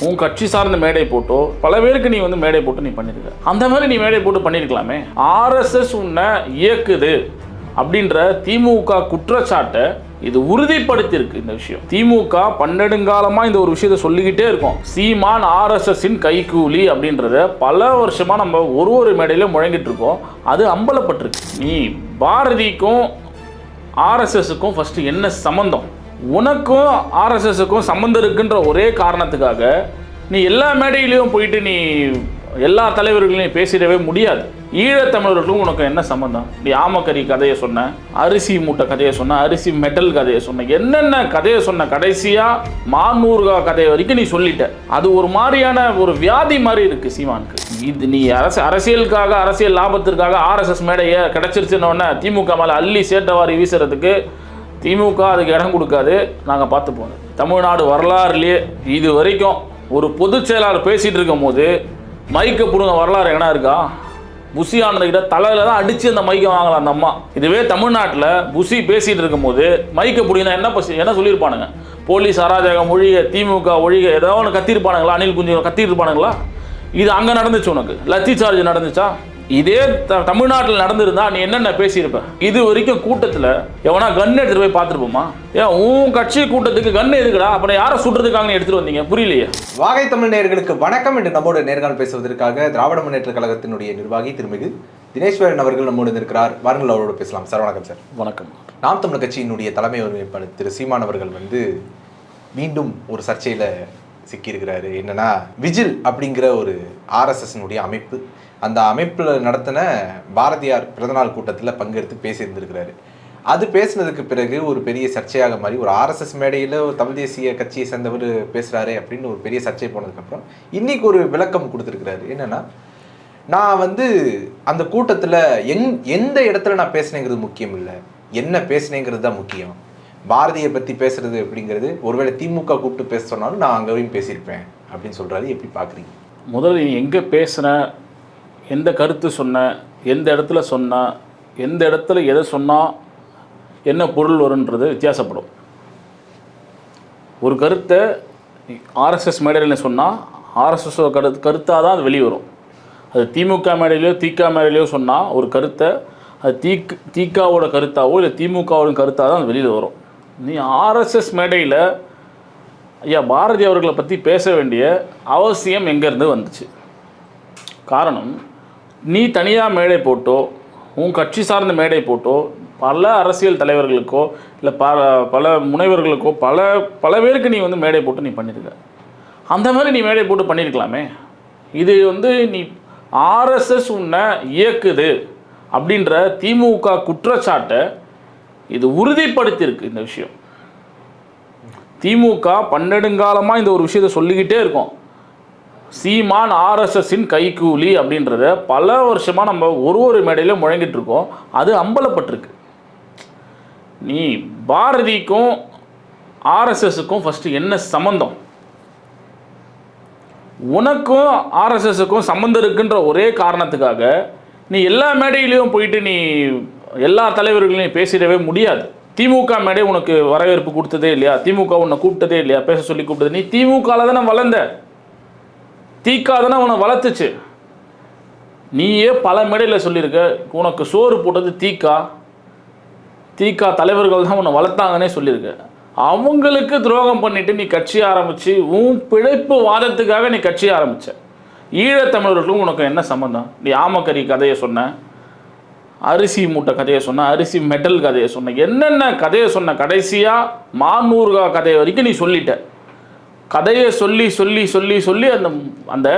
உன் கட்சி சார்ந்த மேடை போட்டோ பல பேருக்கு நீ வந்து மேடை போட்டு நீ பண்ணியிருக்க. அந்த மாதிரி நீ மேடை போட்டு பண்ணியிருக்கலாமே. ஆர்எஸ்எஸ் உன்னை இயக்குது அப்படின்ற திமுக குற்றச்சாட்டை இது உறுதிப்படுத்தியிருக்கு. இந்த விஷயம் திமுக பன்னெடுங்காலமா இந்த ஒரு விஷயத்தை சொல்லிக்கிட்டே இருக்கும். சீமான் ஆர்எஸ்எஸ்ஸின் கைக்கூலி அப்படின்றத பல வருஷமா நம்ம ஒரு மேடையில முழங்கிட்டு இருக்கோம். அது அம்பலப்பட்டிருக்கு. நீ பாரதிக்கும் ஆர்எஸ்எஸ்ஸுக்கும் ஃபர்ஸ்ட் என்ன சம்பந்தம்? உனக்கும் ஆர்எஸ்எஸ்ஸுக்கும் சம்மந்தம் இருக்குன்ற ஒரே காரணத்துக்காக நீ எல்லா மேடையிலையும் போயிட்டு நீ எல்லா தலைவர்களையும் பேசிடவே முடியாது. ஈழத்தமிழர்களும் உனக்கு என்ன சம்மந்தம்? நீ ஆமக்கறி கதையை சொன்ன, அரிசி மூட்டை கதையை சொன்ன, அரிசி மெட்டல் கதையை சொன்ன, என்னென்ன கதையை சொன்ன, கடைசியாக மாநூறுகா கதையை வரைக்கும் நீ சொல்லிட்ட. அது ஒரு மாதிரியான ஒரு வியாதி மாதிரி இருக்கு சீமானுக்கு. இது நீ அரசியலுக்காக அரசியல் லாபத்திற்காக ஆர்எஸ்எஸ் மேடையை கிடைச்சிருச்சுன்னொன்னே திமுக மேலே அள்ளி சேட்டவாரி வீசுறதுக்கு திமுக அதுக்கு இடம் கொடுக்காது. நாங்கள் பார்த்து போனோம். தமிழ்நாடு வரலாறுலேயே இது வரைக்கும் ஒரு பொதுச் செயலாளர் பேசிகிட்டு இருக்கும் போது மைக்கை பிடுங்க வரலாறு எங்கன்னா இருக்கா? புசி ஆனதுக்கிட்ட தலையில் தான் அடித்து அந்த மைக்கை வாங்கலாம் அந்த அம்மா. இதுவே தமிழ்நாட்டில் புசி பேசிகிட்டு இருக்கும் போது மைக்கை பிடிங்கினா என்ன சொல்லியிருப்பானுங்க? போலீஸ் அராஜகம் ஒழிக, திமுக ஒழிக, ஏதோ ஒன்று கத்திருப்பானுங்களா? அனில் குஞ்சு கத்திட்டு இருப்பானுங்களா? இது அங்கே நடந்துச்சு. உனக்கு லத்தி சார்ஜ் நடந்துச்சா? இதே தமிழ்நாட்டில் நடந்திருந்தா நீ என்னென்ன பேசியிருப்ப? இது வரைக்கும் கூட்டத்தில் எவனா கன் எடுத்துட்டு போய் பார்த்துருப்போமா? ஏன் உன் கட்சி கூட்டத்துக்கு கன் எதுக்குடா? அப்புறம் யாரை சுடுறதுக்காக எடுத்துட்டு வந்தீங்க? புரியலையே. வாகை தமிழ் நேயர்களுக்கு வணக்கம். என்று நம்மோடு நேர்காணல் பேசுவதற்காக திராவிட முன்னேற்ற கழகத்தினுடைய நிர்வாகி திருமிகு தினேஸ்வரன் அவர்கள் நம்மோடு இருக்கிறார். வாருங்கள், அவரோடு பேசலாம். சார் வணக்கம். சார் வணக்கம். நாம் தமிழர் கட்சியினுடைய தலைமை ஒருங்கிணைப்பாளர் திரு சீமான் அவர்கள் மீண்டும் ஒரு சர்ச்சையில் சிக்கியிருக்கிறாரு. என்னன்னா, விஜில் அப்படிங்கிற ஒரு ஆர்எஸ்எஸ்னுடைய அமைப்பு, அந்த அமைப்பில் நடத்தின பாரதியார் பிறந்தநாள் கூட்டத்தில் பங்கெடுத்து பேசியிருந்திருக்கிறாரு. அது பேசினதுக்கு பிறகு ஒரு பெரிய சர்ச்சையாக மாறி, ஒரு ஆர்எஸ்எஸ் மேடையில் ஒரு தமிழ் தேசிய கட்சியை சேர்ந்தவர் பேசுகிறாரு அப்படின்னு ஒரு பெரிய சர்ச்சை போனதுக்கப்புறம் இன்னைக்கு ஒரு விளக்கம் கொடுத்துருக்கிறாரு. என்னன்னா, நான் அந்த கூட்டத்தில் எந்த இடத்துல நான் பேசினேங்கிறது முக்கியம் இல்லை, என்ன பேசினேங்கிறது தான் முக்கியம். பாரதியை பற்றி பேசுறது அப்படிங்கிறது, ஒருவேளை திமுக கூப்பிட்டு பேச சொன்னாலும் நான் அங்கேயும் பேசியிருப்பேன் அப்படின்னு சொல்கிறாரு. எப்படி பார்க்குறீங்க? முதல்ல நீ எங்கே பேசுன, எந்த கருத்து சொன்ன, எந்த இடத்துல சொன்ன, எந்த இடத்துல எதை சொன்னால் என்ன பொருள் வருன்றது வித்தியாசப்படும். ஒரு கருத்தை ஆர்எஸ்எஸ் மேடையில் சொன்னால் ஆர்எஸ்எஸ் கருத்தாக தான் அது வெளியே வரும். அது திமுக மேடையிலையோ மேடையிலையோ சொன்னால் ஒரு கருத்தை அது திகாவோட கருத்தாவோ இல்லை திமுகவோட கருத்தாக தான் அது வெளியில் வரும். நீ ஆர்எஸ்எஸ் மேடையில் ஐயா பாரதி அவர்களை பற்றி பேச வேண்டிய அவசியம் எங்கேருந்து வந்துச்சு? காரணம், நீ தனியாக மேடை போட்டோ, உன் கட்சி சார்ந்த மேடை போட்டோ பல அரசியல் தலைவர்களுக்கோ இல்லை பல முனைவர்களுக்கோ பல பேருக்கு நீ மேடை போட்டு நீ பண்ணியிருக்க. அந்த மாதிரி நீ மேடை போட்டு பண்ணியிருக்கலாமே. இது நீ ஆர்எஸ்எஸ் உன்னை இயக்குது அப்படின்ற திமுக குற்றச்சாட்டை இது உறுதிப்படுத்தியிருக்கு. இந்த விஷயம் திமுக பன்னெடுங்காலமாக இந்த ஒரு விஷயத்தை சொல்லிக்கிட்டே இருக்கும். சீமான் ஆர்எஸ்எஸ்ஸின் கைக்கூலி அப்படின்றத பல வருஷமாக நம்ம ஒரு மேடையில முழங்கிட்டு இருக்கோம். அது அம்பலப்பட்டிருக்கு. நீ பாரதிக்கும் ஆர்எஸ்எஸ்ஸுக்கும் ஃபர்ஸ்ட் என்ன சம்பந்தம்? உனக்கும் ஆர்எஸ்எஸ்ஸுக்கும் சம்மந்தம் இருக்குன்ற ஒரே காரணத்துக்காக நீ எல்லா மேடையிலையும் போயிட்டு நீ எல்லா தலைவர்களையும் பேசிடவே முடியாது. திமுக மேடை உனக்கு வரவேற்பு கொடுத்ததே இல்லையா? திமுக உன்னை கூப்பிட்டதே இல்லையா? பேச சொல்லி கூப்பிட்டது. நீ திமுகவில் தானே வளர்ந்த, திக தானே உன்னை வளர்த்துச்சு. நீயே பல மேடையில் சொல்லியிருக்க, உனக்கு சோறு போட்டது திக தலைவர்கள் தான் உன்னை வளர்த்தாங்கன்னே சொல்லியிருக்க. அவங்களுக்கு துரோகம் பண்ணிட்டு நீ கட்சி ஆரம்பித்து உன் பிழைப்பு வாதத்துக்காக நீ கட்சி ஆரம்பித்த. ஈழத்தமிழர்களும் உனக்கு என்ன சம்மந்தம்? நீ ஆமக்கறி கதையை சொன்ன, அரிசி மூட்டை கதையை சொன்ன, அரிசி மெட்டல் கதையை சொன்ன, என்னென்ன கதையை சொன்ன, கடைசியாக மாநூறுகா கதையை வரைக்கும் நீ சொல்லிட்ட. கதையை சொல்லி சொல்லி சொல்லி சொல்லி அந்த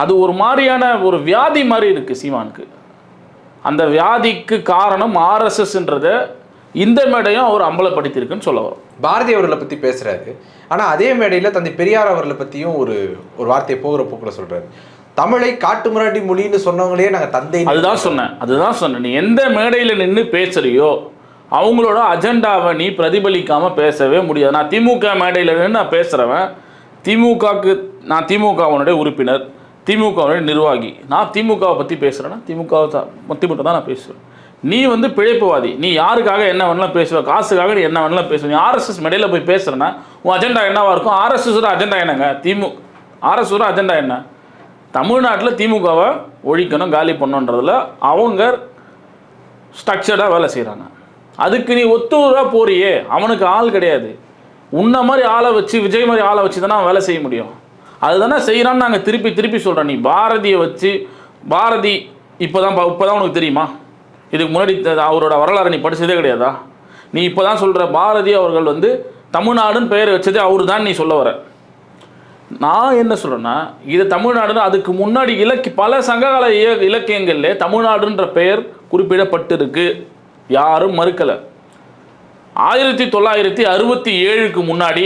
அது ஒரு மாதிரியான ஒரு வியாதி மாதிரி இருக்குது சீமானுக்கு. அந்த வியாதிக்கு காரணம் ஆர்எஸ்எஸ்ன்றதை இந்த மேடையும் அவர் அம்பலப்படுத்தியிருக்குன்னு சொல்ல வரும். பாரதி அவர்களை பற்றி பேசுகிறாரு. ஆனால் அதே மேடையில் தந்தை பெரியார் அவர்களை பற்றியும் ஒரு வார்த்தையை போகிற போக்கில் சொல்கிறாரு. தமிழை காட்டுமிராண்டி மொழின்னு சொன்னவங்களே நாங்கள் தந்தை. அதுதான் சொன்னேன். நீ எந்த மேடையில் நின்று பேசுறியோ அவங்களோட அஜெண்டாவை நீ பிரதிபலிக்காமல் பேசவே முடியாது. நான் திமுக மேடையில் நின்று நான் பேசுகிறவன், நான் திமுகவனுடைய உறுப்பினர், திமுகவுடைய நிர்வாகி. நான் திமுகவை பற்றி பேசுகிறேன்னா திமுகவை மட்டும் தான் நான் பேசுவேன். நீ பிழைப்புவாதி. நீ யாருக்காக என்ன வேணாலும் பேசுவ, காசுக்காக நீ என்ன வேணாலும் பேசுவ. நீ ஆர்எஸ்எஸ் மேடையில் போய் பேசுகிறேன்னா உன் அஜெண்டா என்னவா இருக்கும்? ஆர்எஸ்எஸோட அஜெண்டா என்னங்க? ஆர்எஸ்எஸோட அஜெண்டா என்ன? தமிழ்நாட்டில் திமுகவை ஒழிக்கணும், காலி பண்ணணுன்றதுல அவங்க ஸ்ட்ரக்சர்டாக வேலை செய்கிறாங்க. அதுக்கு நீ ஒத்துவராக போறியே, அவனுக்கு ஆள் கிடையாது. உன்ன மாதிரி ஆளை வச்சு, விஜய் மாதிரி ஆளை வச்சு தானே வேலை செய்ய முடியும். அதுதானே செய்கிறான்னு நாங்கள் திருப்பி திருப்பி சொல்கிறோம். நீ பாரதியை வச்சு, பாரதி இப்போ தான் உனக்கு தெரியுமா? இதுக்கு முன்னாடி அவரோட வரலாறு நீ படித்ததே கிடையாதா? நீ இப்போ தான் சொல்கிற பாரதி அவர்கள் வந்து தமிழ்நாடுன்னு பெயர் வச்சதே அவரு தான் நீ சொல்ல வர. நான் என்ன சொல்கிறேன்னா, இது தமிழ்நாடுன்னு அதுக்கு முன்னாடி பல சங்ககால இலக்கியங்கள்ல தமிழ்நாடுன்ற பெயர் குறிப்பிடப்பட்டிருக்கு, யாரும் மறுக்கலை. 1967க்கு முன்னாடி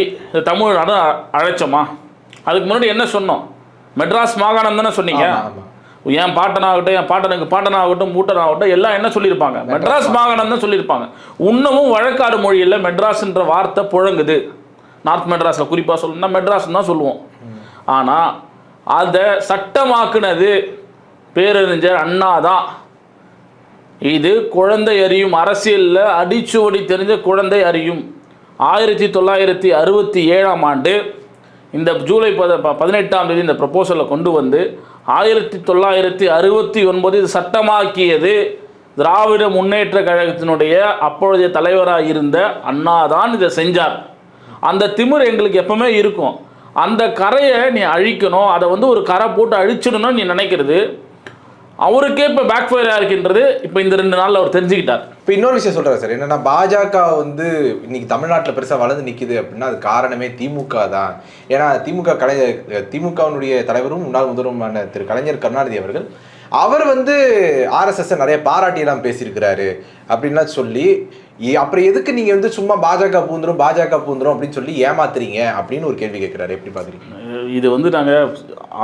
தமிழ்நாடு அழைச்சோமா? அதுக்கு முன்னாடி என்ன சொன்னோம்? மெட்ராஸ் மாகாணம் தானே சொன்னீங்க. என் பாட்டனாகட்டும், என் பாட்டனாகட்டும், மூட்டனாகட்டும் எல்லாம் என்ன சொல்லியிருப்பாங்க? மெட்ராஸ் மாகாணம் தான் சொல்லியிருப்பாங்க. இன்னமும் வழக்காடு மொழியில் மெட்ராஸ்ன்ற வார்த்தை புழங்குது. நார்த் மெட்ராஸில் குறிப்பாக சொல்லணும்னா மெட்ராஸ்ன்னு தான் சொல்லுவோம். ஆனால் அதை சட்டமாக்குனது பேரறிஞர் அண்ணா தான். இது குழந்தை அறியும், அரசியலில் அடிச்சுவடி தெரிஞ்ச குழந்தை அறியும். 1967ஆம் ஆண்டு இந்த ஜூலை 18ஆம் தேதி இந்த ப்ரப்போசலை கொண்டு வந்து 1969 இது சட்டமாக்கியது திராவிட முன்னேற்ற கழகத்தினுடைய அப்பொழுதைய தலைவராக இருந்த அண்ணா தான் இதை செஞ்சார். அந்த திமிர் எங்களுக்கு எப்பவுமே இருக்கும். அந்த கரையை நீ அழிக்கணும், அதை வந்து ஒரு கரை போட்டு அழிச்சிடணும்னு நீ நினைக்கிறது அவருக்கே இப்போ பேக் ஃபயராக இருக்கின்றது. இப்போ இந்த 2 நாளில் அவர் தெரிஞ்சுக்கிட்டார். இப்போ இன்னொரு விஷயம் சொல்கிறார் சார், என்னென்னா பாஜக வந்து இன்னைக்கு தமிழ்நாட்டில் பெருசாக வளர்ந்து நிற்கிது அப்படின்னா அது காரணமே திமுக தான். ஏன்னா திமுகவினுடைய தலைவரும் முன்னாள் முதல்வருமான திரு கலைஞர் கருணாநிதி அவர்கள் அவர் வந்து ஆர்எஸ்எஸ் நிறைய பாராட்டியெல்லாம் பேசியிருக்கிறாரு அப்படின்லாம் சொல்லி, அப்புறம் எதுக்கு நீங்கள் வந்து சும்மா பாஜக பூந்துரும் அப்படின்னு சொல்லி ஏமாத்துறீங்க அப்படின்னு ஒரு கேள்வி கேட்குறாரு. எப்படி பார்க்குறீங்க? இது வந்து நாங்கள்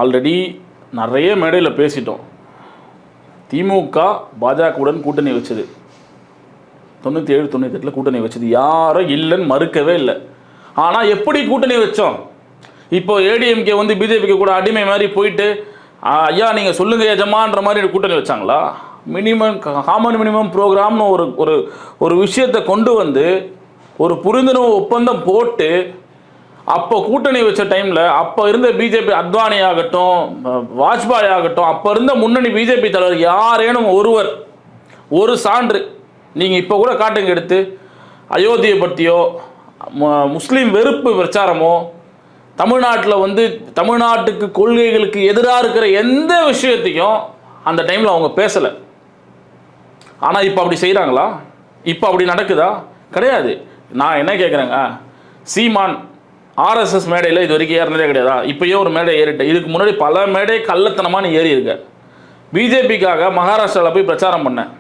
ஆல்ரெடி நிறைய மேடையில் பேசிட்டோம். திமுக பாஜகவுடன் கூட்டணி வச்சது 97-98 கூட்டணி வச்சது யாரும் இல்லைன்னு மறுக்கவே இல்லை. ஆனால் எப்படி கூட்டணி வச்சோம்? இப்போ ஏடிஎம்கே வந்து பிஜேபிக்கு கூட அடிமை மாதிரி போயிட்டு ஐயா நீங்கள் சொல்லுங்கள் எஜமான்ற மாதிரி கூட்டணி வச்சாங்களா? காமன் மினிமம் ப்ரோக்ராம்னு ஒரு விஷயத்தை கொண்டு வந்து ஒரு புரிந்துணர்வு ஒப்பந்தம் போட்டு அப்போ கூட்டணி வச்ச டைமில் அப்போ இருந்த பிஜேபி அத்வானி ஆகட்டும், வாஜ்பாய் ஆகட்டும், அப்போ இருந்த முன்னணி பிஜேபி தலைவர் யாரேனும் ஒரு சான்று நீங்கள் இப்போ கூட காட்டுங்க எடுத்து, அயோத்தியை பற்றியோ முஸ்லீம் வெறுப்பு பிரச்சாரமோ தமிழ்நாட்டில் வந்து தமிழ்நாட்டுக்கு கொள்கைகளுக்கு எதிராக இருக்கிற எந்த விஷயத்தையும் அந்த டைமில் அவங்க பேசலை. ஆனால் இப்போ அப்படி செய்கிறாங்களா? இப்போ அப்படி நடக்குதா? கிடையாது. நான் என்ன கேட்குறேங்க, சீமான் ஆர்எஸ்எஸ் மேடையில் இது வரைக்கும் ஏறினதே கிடையாதா? இப்போயே ஒரு மேடை ஏறிட்டு, இதுக்கு முன்னாடி பல மேடை கள்ளத்தனமாக நீ ஏறி இருக்க. பிஜேபிக்காக மகாராஷ்டிராவில் போய் பிரச்சாரம் பண்ணேன்.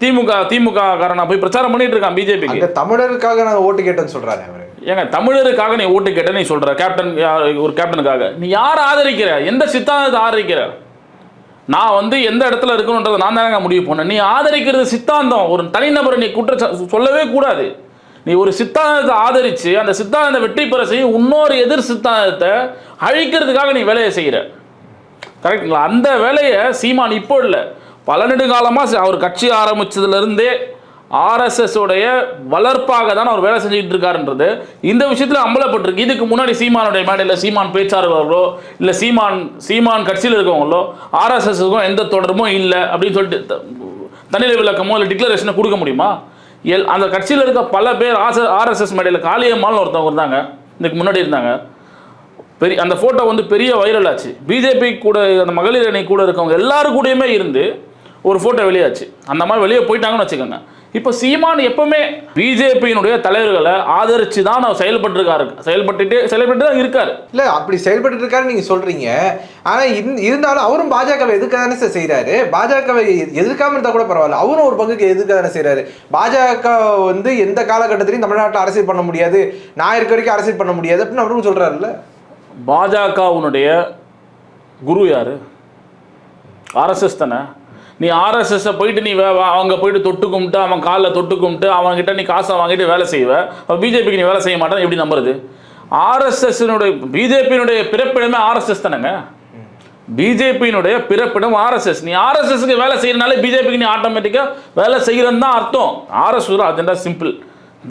திமுக காரனா போய் பிரச்சாரம் பண்ணிட்டு இருக்கான் பிஜேபிக்கு. தமிழருக்காக நான் ஓட்டு கேட்டேன்னு சொல்றாரு அவர். ஏங்க தமிழருக்காக நீ ஓட்டு கேட்ட நீ சொல்ற ஒரு கேப்டனுக்காக நீ யாரை ஆதரிக்கிற? எந்த சித்தாந்தத்தை ஆதரிக்கிற? நான் வந்து எந்த இடத்துல இருக்கணுன்றதை நான் தானே முடிவு பண்ணேன். நீ ஆதரிக்கிறது சித்தாந்தம், ஒரு தனிநபரை நீ சொல்லவே கூடாது. நீ ஒரு சித்தாந்தத்தை ஆதரித்து அந்த சித்தாந்தத்தை வெற்றி பெற செய்ய இன்னொரு எதிர் சித்தாந்தத்தை அழிக்கிறதுக்காக நீ வேலையை செய்கிற. கரெக்டுங்களா? அந்த வேலையை சீமான் இப்போ இல்லை, பல நெடுங்காலமாக அவர் கட்சி ஆரம்பித்ததுலேருந்தே ஆர்எஸ்எஸ் உடைய வளர்ப்பாக தான் அவர் வேலை செஞ்சுக்கிட்டு இருக்காருன்றது இந்த விஷயத்தில் அம்பலப்பட்டிருக்கு. இதுக்கு முன்னாடி சீமானுடைய மேடையில் சீமான் பேச்சாளர்களோ இல்லை சீமான் கட்சியில் இருக்கவங்களோ ஆர்எஸ்எஸ்க்கும் எந்த தொடர்பும் இல்லை அப்படின்னு சொல்லிட்டு தனிநிலை விளக்கமோ இல்லை டிக்ளரேஷனை கொடுக்க முடியுமா? அந்த கட்சியில் இருக்க பல பேர் ஆர்எஸ்எஸ் மேடையில் காளியம்மாள்னு ஒருத்தவங்க இருந்தாங்க, இதுக்கு முன்னாடி இருந்தாங்க. அந்த ஃபோட்டோ வந்து பெரிய வைரல் ஆச்சு. பிஜேபி கூட அந்த மகளிர் அணி கூட இருக்கவங்க எல்லாரும் கூடயுமே இருந்து ஒரு ஃபோட்டோ வெளியாச்சு. அந்த மாதிரி வெளியே போயிட்டாங்கன்னு வச்சுக்கோங்க. இப்போ சீமான் எப்பவுமே பிஜேபியினுடைய தலைவர்களை ஆதரிச்சு தான் செயல்பட்டு தான் இருக்காரு. இல்லை அப்படி செயல்பட்டு இருக்காரு நீங்கள் சொல்கிறீங்க. ஆனால் இருந்தாலும் அவரும் பாஜகவை எதிர்க்க தானே சார் செய்கிறாரு. பாஜகவை எதிர்க்காமல் இருந்தால் கூட பரவாயில்ல, அவரும் ஒரு பங்குக்கு எதிர்க்க தானே செய்கிறாரு. பாஜக வந்து எந்த காலகட்டத்திலையும் தமிழ்நாட்டில் அரசியல் பண்ண முடியாது, நான் இருக்க வரைக்கும் அரசியல் பண்ண முடியாது அப்படின்னு அவரும் சொல்கிறாருல்ல. பாஜகவுனுடைய குரு யாரு? ஆர்எஸ்எஸ் தானே. நீ ஆர்எஸ்எஸ்ஸை போயிட்டு நீ அவங்க போயிட்டு தொட்டு கும்பிட்டு அவன் காலில் தொட்டு கும்பிட்டு அவன்கிட்ட நீ காசை வாங்கிட்டு வேலை செய்வ. பிஜேபிக்கு நீ வேலை செய்ய மாட்டேன்னு எப்படி நம்புறது? ஆர்எஸ்எஸ்னுடைய பிஜேபியினுடைய பிறப்பிடமே ஆர்எஸ்எஸ் தானேங்க. பிஜேபியினுடைய பிறப்பிடம் ஆர்எஸ்எஸ். நீ ஆர்எஸ்எஸ்க்கு வேலை செய்யறதுனால பிஜேபிக்கு நீ ஆட்டோமேட்டிக்காக வேலை செய்கிறன்னு தான் அர்த்தம். ஆர்எஸ் அஜெண்டா சிம்பிள்,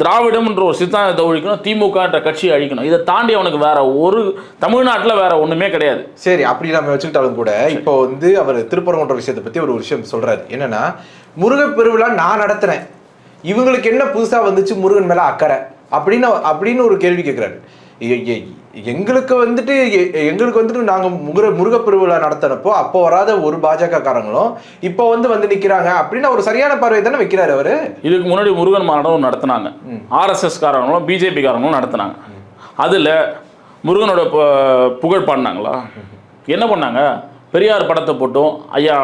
திராவிடம்ன்ற ஒரு சித்தாந்தத்தை ஒழிக்கணும், திமுகன்ற கட்சியை அழிக்கணும். இதை தாண்டி அவனுக்கு வேற ஒரு தமிழ்நாட்டில் வேற ஒன்றுமே கிடையாது. சரி, அப்படி நம்ம வச்சுக்கிட்டாலும் கூட இப்போ வந்து அவர் திருப்பரங்குன்ற விஷயத்தை பற்றி ஒரு விஷயம் சொல்றாரு. என்னன்னா, முருகப் பெருவிழா நான் நடத்துறேன், இவங்களுக்கு என்ன புதுசா வந்துச்சு முருகன் மேல அக்கறை அப்படின்னு ஒரு கேள்வி கேட்கிறாரு. எங்களுக்கு வந்துட்டு நாங்க முருகப் பெருவிழா நடத்தினப்போ அப்போ வராத ஒரு பாஜக காரங்களும் இப்போ வந்து நிக்கிறாங்க அப்படின்னு ஒரு சரியான பார்வை தானே வைக்கிறாரு அவரு. இதுக்கு முன்னாடி முருகன் மாநாடும் நடத்தினாங்க, ஆர்எஸ்எஸ் காரங்களும் பிஜேபி காரங்களும் நடத்தினாங்க. அதுல முருகனோட புகழ் பாடினாங்களா? என்ன பண்ணாங்க? பெரியார் படத்தை போட்டோம், ஐயா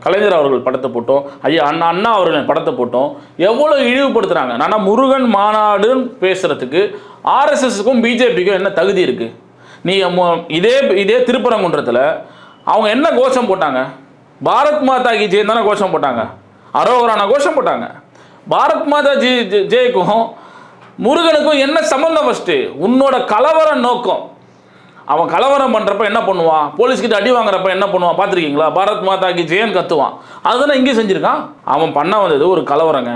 கலைஞர் அவர்கள் படத்தை போட்டோம், ஐயா அண்ணா அவர்களின் படத்தை போட்டோம். எவ்வளோ இழிவுபடுத்துகிறாங்க. ஆனால் முருகன் மாநாடுன்னு பேசுகிறதுக்கு ஆர்எஸ்எஸ்க்கும் பிஜேபிக்கும் என்ன தகுதி இருக்குது? நீ இதே திருப்பரங்குன்றத்தில் அவங்க என்ன கோஷம் போட்டாங்க? பாரத் மாதா கி ஜெய் தானே கோஷம் போட்டாங்க, அரோகரான கோஷம் போட்டாங்க. பாரத் மாதா ஜெய்க்கும் முருகனுக்கும் என்ன சம்மந்தம்? ஃபஸ்ட்டு உன்னோட கலவர நோக்கம். அவன் கலவரம் பண்ணுறப்ப என்ன பண்ணுவான்? போலீஸ்கிட்ட அடி வாங்குறப்ப என்ன பண்ணுவான் பார்த்துருக்கீங்களா? பாரத் மாதாக்கு ஜெயன் கத்துவான். அதுதானே இங்கே செஞ்சுருக்கான். அவன் பண்ண வந்தது ஒரு கலவரங்க.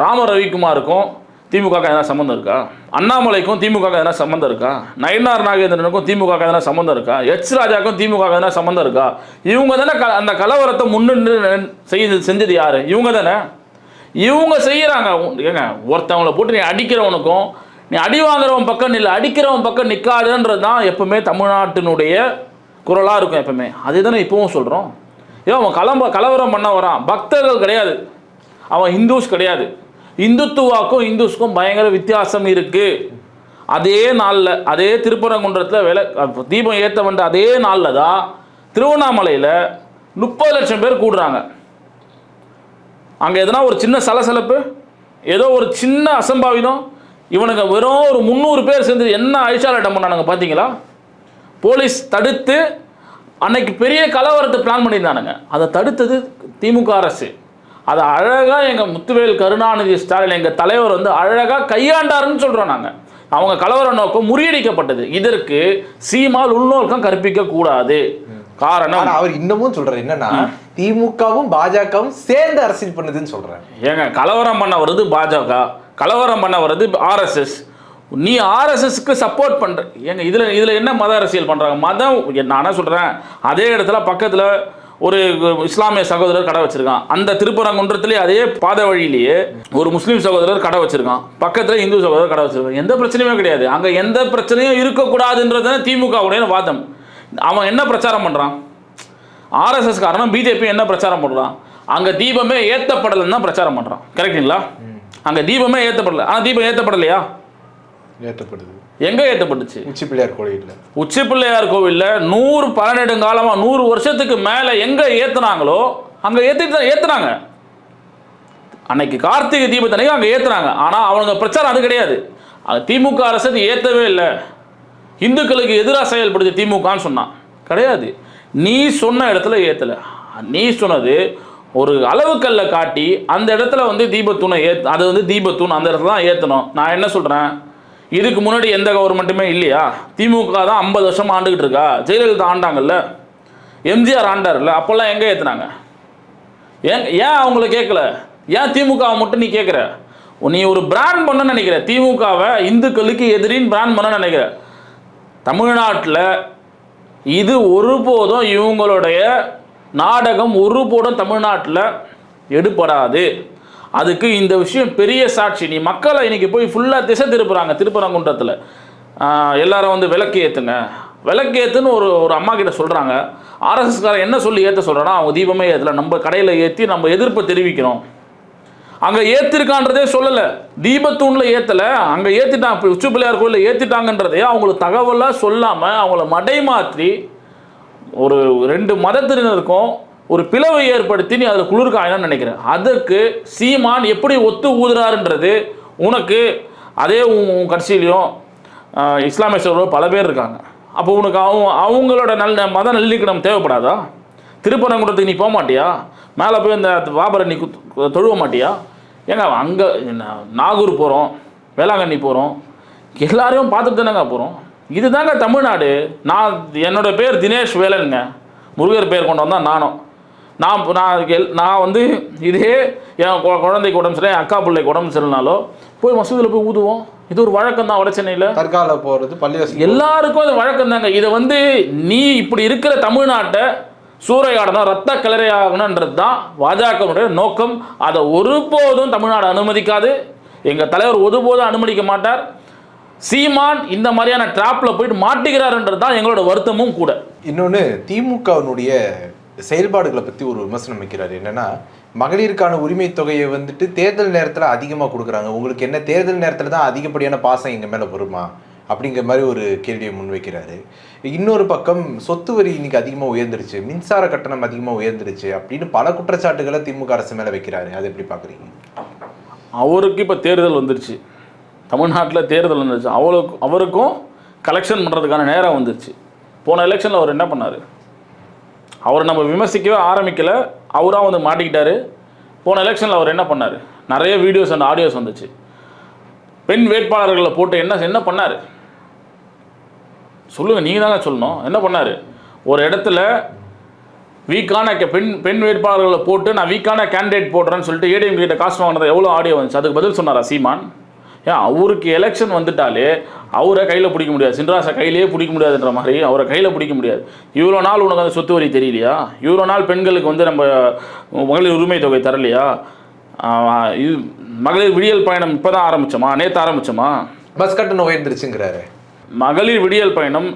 ராம ரவிக்குமாருக்கும் திமுக எதனா சம்மந்தம் இருக்கா? அண்ணாமலைக்கும் திமுக எதனா சம்மந்தம் இருக்கா? நயனார் நாகேந்திரனுக்கும் திமுக எதனா சம்மந்தம் இருக்கா? எச் ராஜாக்கும் திமுக எதனா சம்மந்தம் இருக்கா? இவங்க தானே அந்த கலவரத்தை முன்னின்று செஞ்சது யாரு? இவங்க தானே. இவங்க செய்கிறாங்க. ஏங்க, ஒருத்தவங்களை போட்டு நீ அடிக்கிறவனுக்கும் நீ அடி வாங்குறவன் பக்கம் இல்லை, அடிக்கிறவன் பக்கம் நிற்காதுன்றது தான் எப்பவுமே தமிழ்நாட்டினுடைய குரலாக இருக்கும் எப்பவுமே. அதே தானே இப்பவும் சொல்கிறோம். ஏன் அவன் கலவரம் பண்ண வரான்? பக்தர்கள் கிடையாது, அவன் ஹிந்துஸ் கிடையாது. இந்துத்துவாக்கும் இந்துஸ்க்கும் பயங்கர வித்தியாசம் இருக்குது. அதே நாளில், அதே திருப்பரங்குன்றத்தில் தீபம் ஏற்ற வந்த அதே நாளில் தான் திருவண்ணாமலையில் 30 லட்சம் பேர் கூடுறாங்க. அங்கே எதனா ஒரு சின்ன சலசலப்பு, ஏதோ ஒரு சின்ன அசம்பாவிதம், இவனுங்க வெறும் ஒரு 300 பேர் சேர்ந்து என்ன அழிச்சாலாட்டம் பண்ணானுங்க பார்த்தீங்களா? போலீஸ் தடுத்து அன்னைக்கு பெரிய கலவரத்தை பிளான் பண்ணியிருந்தானுங்க. அதை தடுத்தது திமுக அரசு. அதை அழகாக எங்கள் முத்துவேல் கருணாநிதி ஸ்டாலின் எங்கள் தலைவர் வந்து அழகாக கையாண்டாருன்னு சொல்கிறோம் நாங்கள். அவங்க கலவர நோக்கம் முறியடிக்கப்பட்டது. இதற்கு சீமால் உள்நோக்கம் கற்பிக்க கூடாது. காரணம் அவர் இன்னமும் சொல்றாரு என்னன்னா, திமுகவும் பாஜகவும் சேர்ந்து அரசியல் பண்ணுதுன்னு சொல்றாரு. ஏங்க, கலவரம் பண்ண வருது பாஜக, கலவரம் பண்ண வருது ஆர்எஸ்எஸ். நீ ஆர்எஸ்எஸ்க்கு சப்போர்ட் பண்ற. ஏங்க, இதுல என்ன மத அரசியல் பண்றாங்க? மதம் நான் சொல்றேன். அதே இடத்துல பக்கத்துல ஒரு இஸ்லாமிய சகோதரர் கடை வச்சிருக்கான். அந்த திருப்பரங்குன்றத்திலே அதே பாதை வழியிலேயே ஒரு முஸ்லீம் சகோதரர் கடை வச்சிருக்கான். பக்கத்துல இந்து சகோதரர் கடை வச்சிருக்கான். எந்த பிரச்சனையுமே கிடையாது. அங்க எந்த பிரச்சனையும் இருக்கக்கூடாதுன்றது திமுகவுடைய வாதம். அவன் என்ன பிரச்சாரம் பண்றான்? ஆர்எஸ்எஸ் காரணம் பிஜேபி என்ன பிரச்சாரம் பண்றான்? அங்க தீபமே ஏத்தப்படலைன்னு தான் பிரச்சாரம் பண்றான். கரெக்டுங்களா? அங்க தீபமே ஏத்தப்படல. ஆனா தீபம் ஏத்தப்படலையா? ஏத்தப்படுது. எங்க ஏத்தப்பட்டுச்சு? உச்சி பிள்ளையார் கோயில்ல. உச்சி பிள்ளையார் கோவில்ல 100 நெடுங்காலமா 100 வருஷத்துக்கு மேல எங்க ஏத்துனாங்களோ அங்க ஏத்துனாங்க. அன்னைக்கு கார்த்திகை தீபத்தன்னைக்கு அங்க ஏத்துனாங்க. ஆனா அவங்க பிரச்சாரம் அது கிடையாது. திமுக அரசு ஏத்தவே இல்லை. இந்துக்களுக்கு எதிராக செயல்படுது திமுகன்னு சொன்னான். கிடையாது. நீ சொன்ன இடத்துல ஏத்தல. நீ சொன்னது ஒரு அளவுக்கல்ல காட்டி அந்த இடத்துல வந்து தீபத்தூணை அது வந்து தீபத்தூண் அந்த இடத்துல தான் ஏற்றணும். நான் என்ன சொல்கிறேன், இதுக்கு முன்னாடி எந்த கவர்மெண்ட்டுமே இல்லையா? திமுக தான் 50 வருஷம் ஆண்டுகிட்டு இருக்கா. ஜெயலலிதா ஆண்டாங்கல்ல, எம்ஜிஆர் ஆண்டார்ல, அப்போல்லாம் எங்கே ஏற்றுனாங்க? ஏன் அவங்கள கேட்கல? ஏன் திமுகவை மட்டும் நீ கேட்குற? நீ ஒரு பிராண்ட் பண்ண நினைக்கிற. திமுகவை இந்துக்களுக்கு எதிரின்னு பிராண்ட் பண்ண நினைக்கிற. தமிழ்நாட்டில் இது ஒருபோதும் இவங்களுடைய நாடகம் ஒருபோதும் தமிழ்நாட்டில் எடுபடாது. அதுக்கு இந்த விஷயம் பெரிய சாட்சி. நீ மக்களை இன்னைக்கு போய் ஃபுல்லாக திசை திருப்புறாங்க. திருப்பரங்குன்றத்தில் எல்லாரும் வந்து விளக்கு ஏற்றுங்க, விளக்கு ஏற்றுன்னு ஒரு அம்மா கிட்ட சொல்கிறாங்க. ஆர்எஸ்எஸ்காரன் என்ன சொல்லி ஏற்ற சொல்கிறான்னா, அவங்க தீபமே ஏற்றல, நம்ம கடையில் ஏற்றி நம்ம எதிர்ப்பை தெரிவிக்கிறோம். அங்கே ஏற்றிருக்கான்றதே சொல்லலை. தீபத்தூணில் ஏற்றலை, அங்கே ஏற்றிட்டாங்க. உச்சி பிள்ளையார் கோயிலில் ஏற்றிட்டாங்கன்றதே அவங்களுக்கு தகவலாக சொல்லாமல் அவங்கள மடைமாற்றி ஒரு 2 மதத்தினருக்கும் ஒரு பிளவை ஏற்படுத்தி நீ அதில் குளிர்காயணும்னு நினைக்கிறேன். அதுக்கு சீமான் எப்படி ஒத்து ஊதுறாருன்றது உனக்கு அதே உன் கட்சியிலையும் இஸ்லாமிய சகோதரர்கள் பல பேர் இருக்காங்க. அப்போ உனக்கு அவங்களோட மத நல்லிக்கணம் தேவைப்படாதா? திருப்பரங்குன்றத்துக்கு நீ போக மாட்டியா? மேலே போய் இந்த வாபரை நீ தொழுவ மாட்டியா? ஏங்க, அங்கே நாகூர் போகிறோம், வேளாங்கண்ணி போகிறோம், எல்லாரையும் பார்த்துட்டு தானேங்க போகிறோம். இதுதாங்க தமிழ்நாடு. என்னோட பேர் தினேஷ் வேலனுங்க. முருகர் பேர் கொண்டு வந்தால் நான் வந்து இதே என் குழந்தைக்கு உடம்பு சரியில்லை, என் அக்கா பிள்ளைக்கு உடம்பு சரியில்லைனாலோ போய் மசூதியில் போய் ஊதுவோம். இது ஒரு வழக்கம் தான் வட சென்னையில். தர்கால போகிறது பள்ளிவாசல் எல்லாருக்கும் அது வழக்கம் தாங்க. இதை வந்து நீ இப்படி இருக்கிற தமிழ்நாட்டை சூறையாடணும், ரத்த கிளறையாகணுன்றது தான் பாஜகவுடைய நோக்கம். அதை ஒருபோதும் தமிழ்நாடு அனுமதிக்காது. எங்கள் தலைவர் ஒருபோதும் அனுமதிக்க மாட்டார். சீமான் இந்த மாதிரியான ட்ராப்ல போயிட்டு மாட்டிக்கிறாருன்றது தான் எங்களோட வருத்தமும் கூட. இன்னொன்று, திமுகவினுடைய செயல்பாடுகளை பற்றி ஒரு விமர்சனம் வைக்கிறாரு. என்னன்னா, மகளிருக்கான உரிமை தொகையை வந்துட்டு தேர்தல் நேரத்தில் அதிகமாக கொடுக்குறாங்க, உங்களுக்கு என்ன தேர்தல் நேரத்தில் தான் அதிகப்படியான பாசம் எங்கள் மேலே வருமா அப்படிங்கிற மாதிரி ஒரு கேள்வியை முன்வைக்கிறாரு. இன்னொரு பக்கம் சொத்து வரி இன்னைக்கு அதிகமாக உயர்ந்துருச்சு, மின்சார கட்டணம் அதிகமாக உயர்ந்துருச்சு அப்படின்னு பல குற்றச்சாட்டுகளை திமுக அரசு மேலே வைக்கிறாரு. அதை எப்படி பார்க்குறீங்க? அவருக்கு இப்போ தேர்தல் வந்துருச்சு, தமிழ்நாட்டில் தேர்தல் வந்துருச்சு, அவருக்கும் கலெக்ஷன் பண்ணுறதுக்கான நேரம் வந்துருச்சு. போன எலெக்ஷனில் அவர் என்ன பண்ணார்? அவரை நம்ம விமர்சிக்கவே ஆரம்பிக்கலை, அவராக வந்து மாட்டிக்கிட்டாரு. போன எலெக்ஷனில் அவர் என்ன பண்ணார்? நிறைய வீடியோஸ் அண்ட் ஆடியோஸ் வந்துச்சு. பெண் வேட்பாளர்களை போட்டு என்ன பண்ணார் சொல்லுங்கள், நீங்கள் தாங்க சொல்லணும். என்ன பண்ணார்? ஒரு இடத்துல வீக்கான பெண் வேட்பாளர்களை போட்டு நான் வீக்கான கேண்டிடேட் போடுறேன்னு சொல்லிட்டு ஏடிஎம் கிட்ட காசு வாங்கினது எவ்வளோ ஆடியோ வந்துச்சு? அதுக்கு பதில் சொன்னாரா சீமான்? ஏன் அவருக்கு எலெக்ஷன் வந்துட்டாலே அவரை கையில் பிடிக்க முடியாது, சின்ராசை கையிலேயே பிடிக்க முடியாதுன்ற மாதிரி அவரை கையில் பிடிக்க முடியாது. இவ்வளோ நாள் உனக்கு அந்த சொத்து வரி தெரியலையா? இவ்வளோ நாள் பெண்களுக்கு வந்து நம்ம மகளிர் உரிமை தொகை தரலையா? இது மகளிர் விடியல் பயணம் இப்போ தான் ஆரம்பித்தோமா? நேற்று ஆரம்பித்தோமா? பஸ் கட்டணம் உயர்ந்துருச்சுங்கிறாரு. மகளிர் விடியல் பயணம்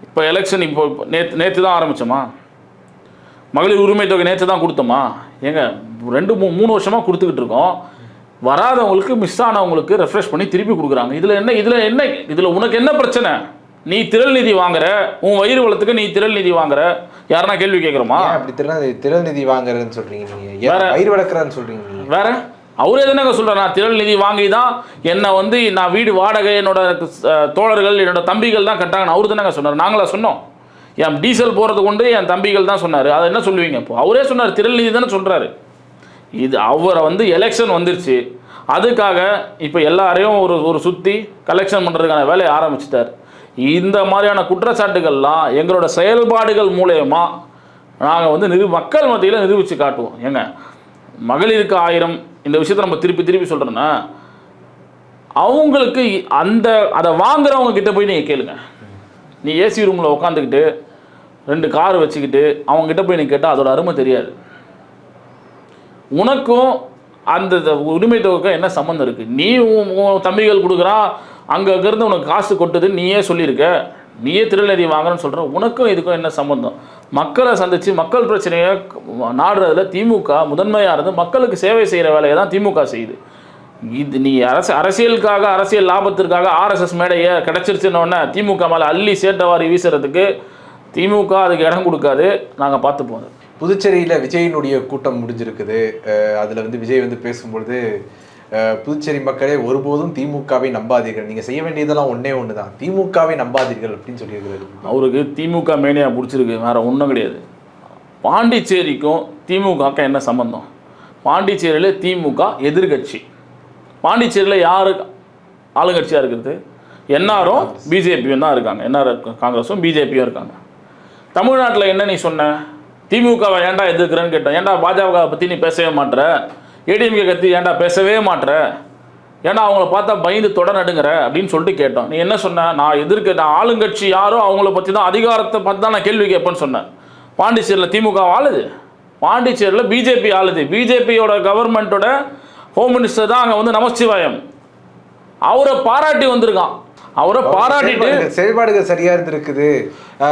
இப்போ எலெக்ஷன் இப்போ நேற்று தான் ஆரம்பித்தோமா? மகளிர் உரிமை தொகை நேற்று தான் கொடுத்தோமா? ஏங்க 2-3 வருஷமாக கொடுத்துக்கிட்டு இருக்கோம். வராதவங்களுக்கு, மிஸ் ஆனவங்களுக்கு ரெஃப்ரெஷ் பண்ணி திருப்பி கொடுக்குறாங்க. இதில் உனக்கு என்ன பிரச்சனை? நீ திரள் நிதி வாங்குற, உன் வயிறு வளத்துக்கு நீ திரள் நிதி வாங்குற, யாருன்னா கேள்வி கேட்குறோமா? அப்படி திரள் நிதி வாங்குறேன்னு சொல்றீங்க, நீங்க வேற வயிறு வளர்க்குறான்னு சொல்றீங்க. வேற அவரே தானே சொல்கிறார், நான் திரள் நிதி வாங்கி தான் என்னை வந்து நான் வீடு வாடகை என்னோட தோழர்கள் என்னோட தம்பிகள் தான் கட்டாங்கன்னு அவரு தானே சொன்னார். நாங்களா சொன்னோம்? என் டீசல் போகிறது கொண்டு என் தம்பிகள் தான் சொன்னார். அதை என்ன சொல்லுவீங்க? இப்போ அவரே சொன்னார், திரள் நிதி தானே சொல்கிறாரு. இது அவரை வந்து எலெக்ஷன் வந்துருச்சு, அதுக்காக இப்போ எல்லாரையும் ஒரு சுற்றி கலெக்ஷன் பண்ணுறதுக்கான வேலையை ஆரம்பிச்சிட்டார். இந்த மாதிரியான குற்றச்சாட்டுகள்லாம் எங்களோட செயல்பாடுகள் மூலயமா நாங்கள் வந்து மக்கள் மத்தியில் நிரூபித்து காட்டுவோம். ஏங்க, மகளிருக்கு 1000 இந்த விஷயத்தை நம்ம திருப்பி சொல்கிறோன்னா, அவங்களுக்கு அதை வாங்குறவங்க கிட்ட போய் நீங்கள் கேளுங்க. நீ ஏசி ரூமில் உட்காந்துக்கிட்டு 2 கார் வச்சுக்கிட்டு அவங்ககிட்ட போய் நீ கேட்டால் அதோட அருமை தெரியாது. உனக்கும் அந்த உரிமை தொகைக்கும் என்ன சம்மந்தம் இருக்குது? நீ உன் தம்பிகள் கொடுக்குறான், அங்கே இருந்து உனக்கு காசு கொட்டுதுன்னு நீயே சொல்லியிருக்க, நீயே திருநெறி வாங்குறன்னு சொல்கிற. உனக்கும் இதுக்கும் என்ன சம்மந்தம்? மக்களை சந்தித்து மக்கள் பிரச்சனையை நாடுறதுல திமுக முதன்மையாக இருந்து மக்களுக்கு சேவை செய்கிற வேலையை தான் திமுக செய்யுது. இது நீ அரசியலுக்காக, அரசியல் லாபத்திற்காக ஆர்எஸ்எஸ் மேடையை கிடச்சிருச்சுன்னொன்னே திமுக மேலே அள்ளி சேட்டவாரி வீசுறதுக்கு திமுக அதுக்கு இடம் கொடுக்காது. நாங்கள் பார்த்துப்போம். புதுச்சேரியில் விஜயினுடைய கூட்டம் முடிஞ்சிருக்குது. அதில் வந்து விஜய் வந்து பேசும்பொழுது, புதுச்சேரி மக்களே ஒருபோதும் திமுகவை நம்பாதீர்கள், நீங்கள் செய்ய வேண்டியதெல்லாம் ஒன்று தான், திமுகவை நம்பாதீர்கள் அப்படின்னு சொல்லியிருக்கிறாரு. அவருக்கு திமுக மேனியா பிடிச்சிருக்கு, வேறு ஒன்றும் கிடையாது. பாண்டிச்சேரிக்கும் திமுகவுக்கும் என்ன சம்பந்தம்? பாண்டிச்சேரியில் திமுக எதிர்கட்சி, பாண்டிச்சேரியில் யார் ஆளுங்கட்சியாக இருக்கிறது? என்ஆரும் பிஜேபியும் தான் இருக்காங்க. என்ஆர் காங்கிரஸும் பிஜேபியும் இருக்காங்க. தமிழ்நாட்டில் என்ன நீ சொன்ன? திமுகவை ஏன்டா எதிர்க்கிறேன்னு கேட்டேன். ஏன்டா பாஜக பற்றி நீ பேசவே மாட்டுற? ஏடிஎம்கே கத்தி ஏன்டா பேசவே மாட்டுற? ஏன்னா அவங்கள பார்த்தா பயந்து தொடர் நடுங்கிற அப்படின்னு சொல்லிட்டு கேட்டோம். நீ என்ன சொன்ன? நான் ஆளுங்கட்சி யாரோ அவங்கள பற்றி தான், அதிகாரத்தை பார்த்து தான் நான் கேள்வி கேட்பேன்னு சொன்னேன். பாண்டிச்சேரியில் திமுக ஆளுது, பாண்டிச்சேரியில் பிஜேபி ஆளுது. பிஜேபியோட கவர்மெண்ட்டோட ஹோம் மினிஸ்டர் தான் அங்கே வந்து நமச்சிவாயம். அவரை பாராட்டி வந்திருக்கான். அவரை பாராட்டிட்டு செயல்பாடுகள் சரியா இருந்திருக்குது,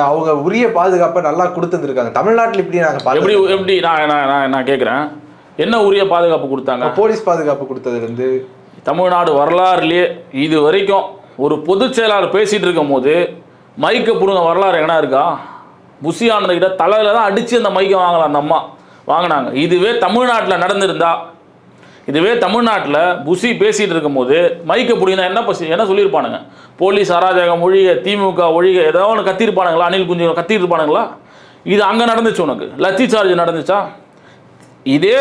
அவங்க உரிய பாதுகாப்பை நல்லா கொடுத்துருக்காங்க. தமிழ்நாட்டில் இப்படி நாங்கள் எப்படி நான் கேட்குறேன், என்ன உரிய பாதுகாப்பு கொடுத்தாங்க? போலீஸ் பாதுகாப்பு கொடுத்ததுலேருந்து தமிழ்நாடு வரலாறுலேயே இது வரைக்கும் ஒரு பொதுச் செயலாளர் பேசிகிட்டு இருக்கும் போது மைக்கை பிடுங்க வரலாறு எங்கன்னா இருக்கா? புஷி ஆனதுக்கிட்ட தலையில் தான் அடித்து அந்த மைக்கை வாங்கலாம், அந்த அம்மா வாங்கினாங்க. இதுவே தமிழ்நாட்டில் நடந்திருந்தா, இதுவே தமிழ்நாட்டில் புஷி பேசிகிட்டு இருக்கும்போது மைக்கை பிடிங்கினா என்ன சொல்லியிருப்பானுங்க? போலீஸ் அராஜகம் ஒழிக, திமுக ஒழிக, ஏதோ ஒன்று கத்திருப்பானுங்களா? அனில் குஞ்சு கத்திருப்பானுங்களா? இது அங்கே நடந்துச்சு, உனக்கு லத்தி சார்ஜ் நடந்துச்சா? இதே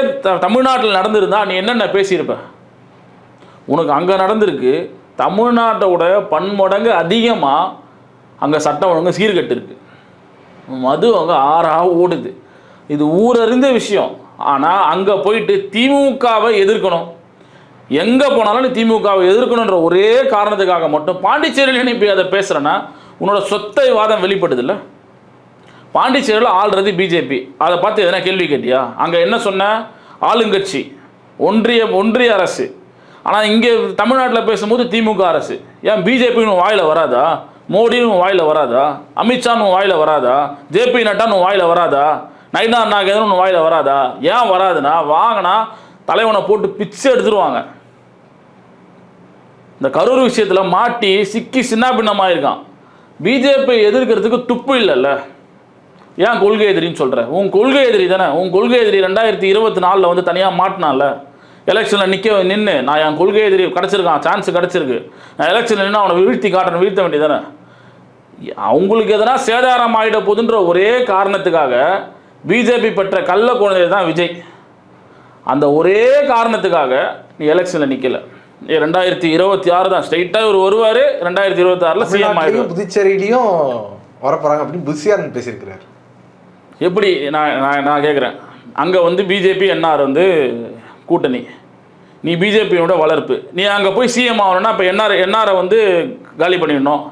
தமிழ்நாட்டில் நடந்திருந்தா நீ என்னென்ன பேசியிருப்ப? உனக்கு அங்கே நடந்திருக்கு. தமிழ்நாட்டோட பன்மடங்கு அதிகமாக அங்கே சட்டம் ஒழுங்கு சீர்கட்டு இருக்குது. மது அங்கே ஆறாக ஓடுது. இது ஊரறிந்த விஷயம். ஆனால் அங்கே போயிட்டு திமுகவை எதிர்க்கணும், எங்கே போனாலும் நீ திமுகவை எதிர்க்கணுன்ற ஒரே காரணத்துக்காக மட்டும் பாண்டிச்சேரியில் நீ போய் அதை பேசுகிறேன்னா உன்னோட சொத்தை வாதம் வெளிப்படுதில்ல. பாண்டிச்சேரியில் ஆள்றது பிஜேபி, அதை பார்த்து எதனா கேள்வி கேட்டியா? அங்கே என்ன சொன்ன? ஆளுங்கட்சி, ஒன்றிய அரசு. ஆனால் இங்கே தமிழ்நாட்டில் பேசும்போது திமுக அரசு. ஏன் பிஜேபின்னு வாயில் வராதா? மோடின்னு வாயில் வராதா? அமித்ஷான்னு வாயில் வராதா? ஜேபி நட்டான்னு வாயில் வராதா? நைனா நாகேந்திரன் வாயில் வராதா? ஏன் வராதுன்னா வாங்கினா தலைவனை போட்டு பிச்சை எடுத்துருவாங்க. இந்த கரூர் விஷயத்தில் மாட்டி சிக்கி சின்னாபின்னமாயிருக்கான். பிஜேபி எதிர்க்கிறதுக்கு துப்பு இல்லைல்ல. ஏன் கொள்கை எதிரின்னு சொல்கிற? உன் கொள்கை எதிரி தானே. உன் கொள்கை எதிரி 2024 வந்து தனியாக மாட்டினால. எலெக்ஷனில் நின்று நான் என் கொள்கை எதிரி கிடச்சிருக்கான், சான்ஸ் கிடச்சிருக்கு, நான் எலெக்ஷனில் நின்று அவனை வீழ்த்த வேண்டியதானே. அவங்களுக்கு எதனா சேதாரம் ஆகிட போதுன்ற ஒரே காரணத்துக்காக பிஜேபி பெற்ற கள்ள குழந்தை தான் விஜய். அந்த ஒரே காரணத்துக்காக நீ எலெக்ஷனில் நிற்கலை. 2026 தான் ஸ்ட்ரைட்டாக ஒரு வருவார். 2026 சிஎம் ஆகிடும். புதுச்சேரியிலையும் வரப்போகிறாங்க அப்படின்னு புஷியாரன் பேசியிருக்கிறார். எப்படி? நான் கேட்குறேன், அங்கே வந்து பிஜேபி என்ஆர் வந்து கூட்டணி, நீ பிஜேபியோட வளர்ப்பு, நீ அங்கே போய் சிஎம் ஆகணும்னா இப்போ என்ஆரை வந்து காலி பண்ணிடணும்.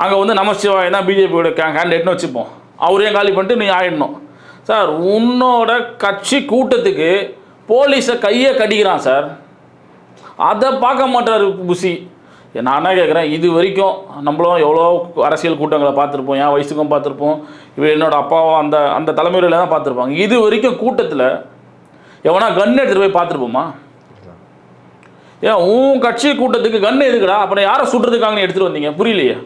அங்கே வந்து நமச்சிவாய் தான் பிஜேபியோட கேண்டிடேட்னு வச்சுப்போம், அவரையும் காலி பண்ணிட்டு நீ ஆயிடணும். சார், உன்னோட கட்சி கூட்டத்துக்கு போலீஸை கையை கடிக்கிறான் சார். அதை பார்க்க மாட்டார் புஷி. நான் என்ன கேட்குறேன், இது வரைக்கும் நம்மளும் எவ்வளோ அரசியல் கூட்டங்களை பார்த்துருப்போம், என் வயசுக்கும் பார்த்துருப்போம், இப்போ என்னோட அப்பாவும் அந்த தலைமுறையில் தான் பார்த்துருப்பாங்க. இது வரைக்கும் கூட்டத்தில் எவனா கன் எடுத்துகிட்டு போய் பார்த்துருப்போமா? ஏன் உன் கட்சி கூட்டத்துக்கு கன் எதுக்குடா? அப்புறம் யாரை சுடுறதுக்காக எடுத்துகிட்டு வந்தீங்க? புரியலையே.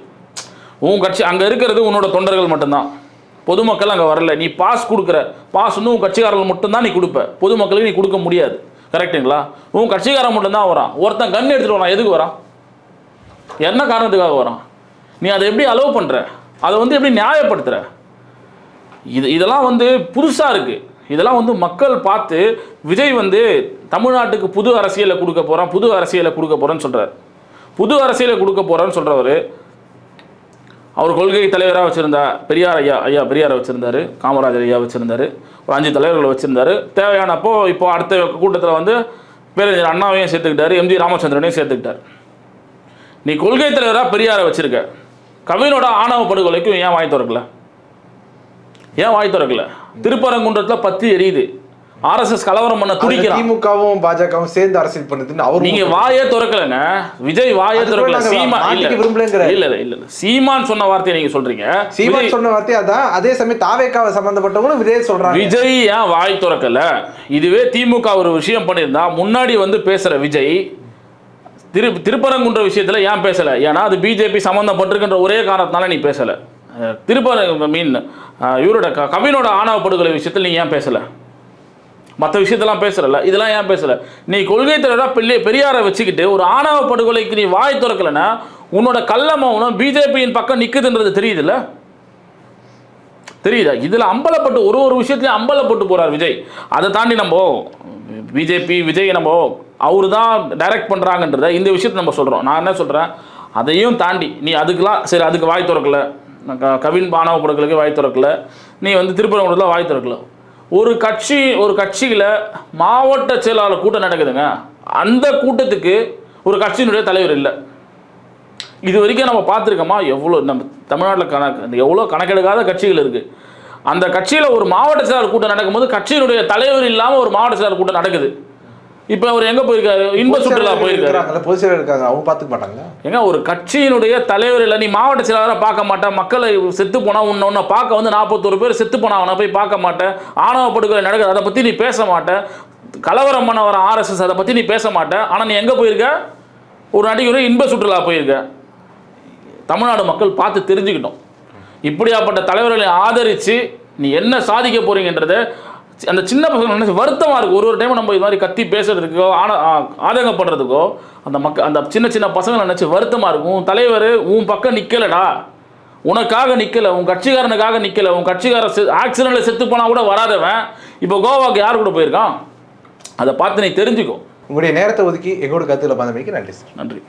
உன் கட்சி அங்கே இருக்கிறது உன்னோட தொண்டர்கள் மட்டும்தான், பொதுமக்கள் அங்கே வரல. நீ பாஸ் கொடுக்குற, பாஸ் வந்து உன் கட்சிக்காரர்கள் மட்டும்தான் நீ கொடுப்ப, பொதுமக்களுக்கு நீ கொடுக்க முடியாது. கரெக்டுங்களா? உன் கட்சிக்காரன் மட்டும்தான் வரான். ஒருத்தன் கன் எடுத்துகிட்டு வரான், எதுக்கு வரான்? என்ன காரணத்துக்காக வரான்? நீ அதை எப்படி அலோவ் பண்ணுற? அதை வந்து எப்படி நியாயப்படுத்துகிற? இதெல்லாம் வந்து புதுசாக இருக்குது. இதெல்லாம் வந்து மக்கள் பார்த்து விஜய் வந்து தமிழ்நாட்டுக்கு புது அரசியலை கொடுக்க போகிறேன்னு சொல்கிறார். புது அரசியலை கொடுக்க போகிறேன்னு சொல்கிறவர், அவர் கொள்கை தலைவராக வச்சுருந்தா பெரியாரை வச்சுருந்தார், காமராஜர் ஐயா வச்சுருந்தார், ஒரு 5 தலைவர்களை வச்சுருந்தார். தேவையானப்போ இப்போ அடுத்த கூட்டத்தில் வந்து பேரறிஞர் அண்ணாவையும் சேர்த்துக்கிட்டார், எம்ஜி ராமச்சந்திரனையும் சேர்த்துக்கிட்டார். நீ கொள்கை தலைவராக பெரியாரை வச்சுருக்க, கவினோட ஆணவ படுகொலைக்கும் ஏன் வாய் திறக்கல? திருப்பரங்குன்றத்தில் பத்தி எரியுது, ஆர்எஸ்எஸ் கலவரம் பண்ண துடிக்கிறான். திமுகவும் பாஜகவும் சேர்ந்து அரசியல் பண்ணுதுன்னு அவர் நீங்க வாயே திறக்கலங்க. விஜய் வாயே திறக்கல. சீமான் சொன்ன வார்த்தையை நீங்க சொல்றீங்க. சீமான் சொன்ன வார்த்தை அதான். அதே சமயம் தாவேக்காவை சம்பந்தப்பட்டவங்களும் விஜய் சொல்றாங்க. விஜய் ஏன் வாய் திறக்கல? இதுவே திமுக ஒரு விஷயம் பண்ணியிருந்தா முன்னாடி வந்து பேசுற விஜய் திருப்பரங்குன்ற விஷயத்துல ஏன் பேசல? ஏன்னா அது பிஜேபி சம்பந்தப்பட்டிருக்கின்ற ஒரே காரணத்தினால நீ பேசல. இவரோட கவினோட ஆணவ படுகொலை விஷயத்தில் நீ ஏன் பேசல? மற்ற விஷயத்தெல்லாம் பேசுறல, இதெல்லாம் ஏன் பேசல? நீ கொள்கை தலைவராக பெரியாரை வச்சுக்கிட்டு ஒரு ஆணவ படுகொலைக்கு நீ வாய் திறக்கலைன்னா உன்னோட கள்ள மௌனம் பிஜேபியின் பக்கம் நிற்குதுன்றது தெரியுதுல்ல? தெரியுதா? இதில் அம்பலப்பட்டு ஒரு விஷயத்துலையும் அம்பலப்பட்டு போகிறார் விஜய். அதை தாண்டி நம்ம விஜய் நம்ம அவரு தான் டைரக்ட் பண்ணுறாங்கன்றத இந்த விஷயத்தை நம்ம சொல்கிறோம். நான் என்ன சொல்கிறேன், அதையும் தாண்டி நீ அதுக்கெலாம் சரி, அதுக்கு வாய் திறக்கல, கவின் ஆணவ படுகொலைக்கு வாய் திறக்கல, நீ வந்து திருப்பரங்குன்றத்தில் வாய் திறக்கல. ஒரு கட்சியில் மாவட்ட செயலாளர் கூட்டம் நடக்குதுங்க, அந்த கூட்டத்துக்கு ஒரு கட்சியினுடைய தலைவர் இல்லை. இது வரைக்கும் நம்ம பார்த்துருக்கோமா? எவ்வளோ நம்ம தமிழ்நாட்டில் எவ்வளோ கணக்கெடுக்காத கட்சிகள் இருக்குது. அந்த கட்சியில் ஒரு மாவட்ட செயலாளர் கூட்டம் நடக்கும்போது கட்சியினுடைய தலைவர் இல்லாமல் ஒரு மாவட்ட செயலாளர் கூட்டம் நடக்குது. இப்போ அவர் எங்கே போயிருக்காரு? இன்ப சுற்றுலா போயிருக்காரு. பொதுச்செயலர் இருக்காங்க, அவங்க பார்த்துக்க மாட்டாங்க. ஏங்க, ஒரு கட்சியினுடைய தலைவர் இல்லை, நீ மாவட்ட செயலாளராக பார்க்க மாட்டேன். மக்களை செத்து போனால் உன்னை பார்க்க வந்து 41 பேர் செத்து போனால் அவனை போய் பார்க்க மாட்டேன். ஆணவ படுகொலை நடக்குது, அதை பற்றி நீ பேச மாட்டேன். கலவரம் பண்ண வர ஆர்எஸ்எஸ், அதை பற்றி நீ பேச மாட்டேன். ஆனால் நீ எங்கே போயிருக்க? ஒரு நடிகர் இன்ப சுற்றுலா போயிருக்க. தமிழ்நாடு மக்கள் பார்த்து தெரிஞ்சுக்கிட்டோம். இப்படியாப்பட்ட தலைவர்களை ஆதரித்து நீ என்ன சாதிக்க போறீங்கன்றத அந்த சின்ன பசங்க நினைச்சு வருத்தமாக இருக்குது. ஒரு டைம் நம்ம இது மாதிரி கத்தி பேசுறதுக்கோ ஆதங்கப்படுறதுக்கோ அந்த சின்ன பசங்களை நினச்சி வருத்தமாக இருக்கும். உன் தலைவர் உன் பக்கம் நிற்கலடா, உனக்காக நிற்கலை, உன் கட்சிக்காரனுக்காக நிற்கலை. உன் கட்சிக்காரன் ஆக்சிடென்ட்டில் செத்து போனால் கூட வராதவன் இப்போ கோவாவுக்கு யார் கூட போயிருக்கான்? அதை பார்த்து நீ தெரிஞ்சுக்கோ. உங்களுடைய நேரத்தை ஒதுக்கி எங்களோட கருத்துக்களை பகிர்ந்தமைக்கு நன்றி சார். நன்றி.